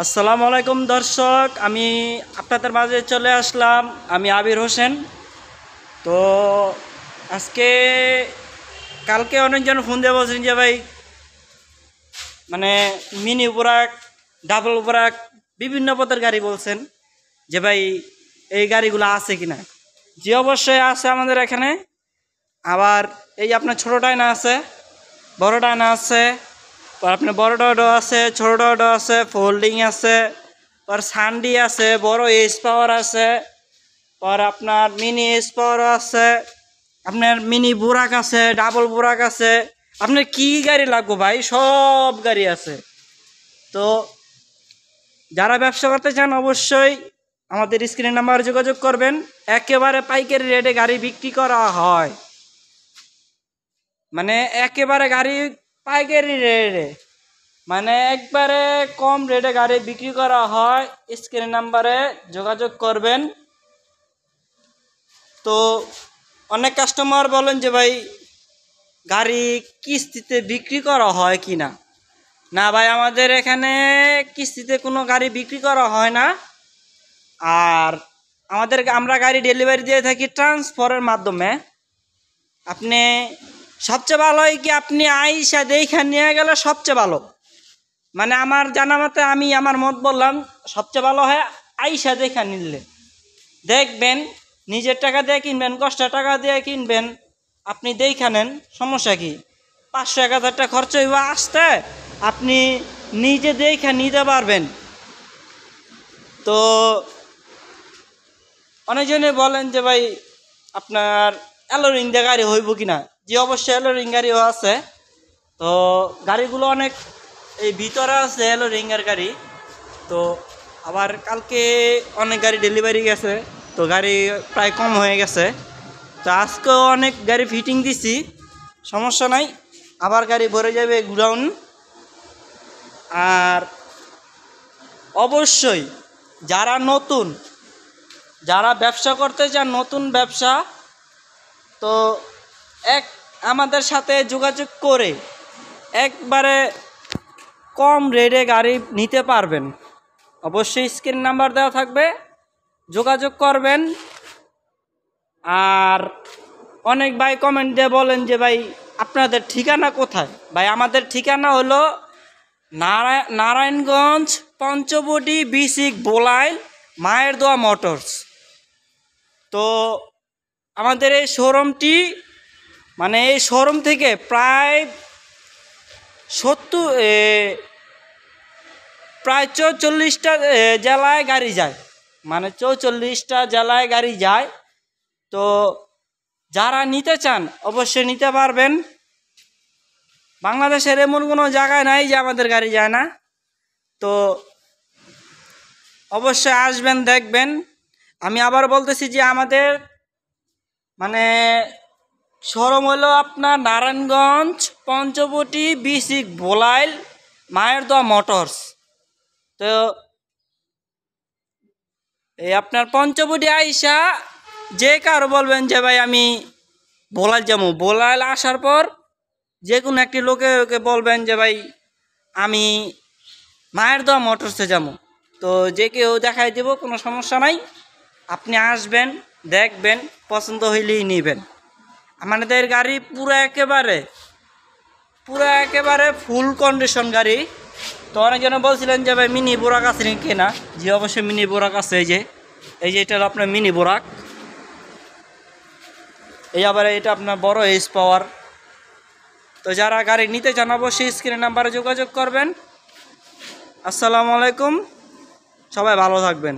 আসসালামু আলাইকুম দর্শক, আমি আপনাদের মাঝে চলে আসলাম। আমি আবির হোসেন। তো আজকে কালকে অনেকজন ফোন দিয়ে বলছেন যে ভাই মানে মিনি বুরাক, ডাবল বুরাক, বিভিন্ন পদের গাড়ি বলছেন যে ভাই এই গাড়িগুলো আছে কিনা। জি অবশ্যই আছে আমাদের এখানে। আবার এই আপনার ছোটো ডায়না আছে, বড় ডায়না আছে, আপনার বড় ডডো আছে, ছোট ডডো আছে, ফোল্ডিং আছে, পর সানডি আছে, বড় এস পাওয়ার আছে, পর আপনার মিনি এস পাওয়ার আছে, আপনার মিনি বুরাক আছে, ডাবল বুরাক আছে। আপনার কি গাড়ি লাগবে ভাই, সব গাড়ি আছে। তো যারা ব্যবসা করতে চান অবশ্যই আমাদের স্ক্রিন নাম্বারে যোগাযোগ করবেন। একেবারে পাইকারি রেটে গাড়ি বিক্রি করা হয়, মানে একেবারে গাড়ি পাইকারি রেটে, মানে একবারে কম রেটে গাড়ি বিক্রি করা হয়। স্ক্রিন নাম্বারে যোগাযোগ করবেন। তো অনেক কাস্টমার বলেন যে ভাই গাড়ি কিস্তিতে বিক্রি করা হয় কি না। না ভাই, আমাদের এখানে কিস্তিতে কোনো গাড়ি বিক্রি করা হয় না। আর আমরা গাড়ি ডেলিভারি দিয়ে থাকি ট্রান্সফারের মাধ্যমে। আপনি সবচেয়ে ভালো হয় কি আপনি আইসা দেখে নিয়ে গেলে সবচেয়ে ভালো, মানে আমার জানা মতে, আমি আমার মত বললাম, সবচেয়ে ভালো হয় আইসা দেখা নিলে। দেখবেন, নিজের টাকা দিয়ে কিনবেন, কষ্টের টাকা দিয়ে কিনবেন, আপনি দেখা নেন, সমস্যা কি? 500-1000 টাকা খরচ হইব আসতে, আপনি নিজে দেখা নিতে পারবেন। তো অনেকজনে বলেন যে ভাই আপনার অ্যালোরিং দিয়ে গাড়ি হইব কি না। যে অবশ্যই অ্যালোরিং গাড়িও আছে। তো গাড়িগুলো অনেক এই ভিতরে আছে অ্যালোরিংয়ের গাড়ি। তো আবার কালকে অনেক গাড়ি ডেলিভারি গেছে, তো গাড়ি প্রায় কম হয়ে গেছে। তো আজকেও অনেক গাড়ি ফিটিং দিছি, সমস্যা নাই, আবার গাড়ি ভরে যাবে গুডাউন। আর অবশ্যই যারা নতুন, যারা ব্যবসা করতে চান, নতুন ব্যবসা, তো আমাদের সাথে যোগাযোগ করে একবারে কম রেটে গাড়ি নিতে পারবেন। অবশ্যই স্ক্রিন নাম্বার দেওয়া থাকবে, যোগাযোগ করবেন। আর অনেক ভাই কমেন্ট দিয়ে বলেন যে ভাই আপনাদের ঠিকানা কোথায়। ভাই আমাদের ঠিকানা হলো নারায়ণগঞ্জ, পঞ্চবটি, বিসিক, বোলাইল, মায়ের দোয়া মোটরস। তো আমাদের এই শোরুমটি, মানে এই শোরুম থেকে প্রায় 44টা জেলায় গাড়ি যায়, মানে 44টা জেলায় গাড়ি যায়। তো যারা নিতে চান অবশ্যই নিতে পারবেন। বাংলাদেশের এমন কোনো জায়গায় নাই যে আমাদের গাড়ি যায় না। তো অবশ্যই আসবেন, দেখবেন। আমি আবার বলতেছি যে আমাদের মানে শোরুম হলো আপনার নারায়ণগঞ্জ, পঞ্চবটি, বিসিক, বোলাইল, মায়ের দোয়া মোটরস। তো এই আপনার পঞ্চবটি আইসা যে কারো বলবেন যে ভাই আমি বোলাইল যাবো, বোলাইল আসার পর যে কোনো একটি লোকে বলবেন যে ভাই আমি মায়ের দোয়া মোটরসে যাবো। তো যে কেউ দেখাই দেব, কোনো সমস্যা নাই। আপনি আসবেন, দেখবেন, পছন্দ হইলেই নেবেন। আমাদের গাড়ি পুরো একেবারে ফুল কন্ডিশন গাড়ি। তো অনেকজন বলছিলেন যে ভাই মিনি বোরাক আছে নাকি না। যে অবশ্যই মিনি বোরাক আছে। এই যে এটা হলো আপনার মিনি বোরাক। এই আবার এটা আপনার বড় এস পাওয়ার। তো যারা গাড়ি নিতে চান অবশ্যই স্ক্রিনের নাম্বারে যোগাযোগ করবেন। আসসালামু আলাইকুম, সবাই ভালো থাকবেন।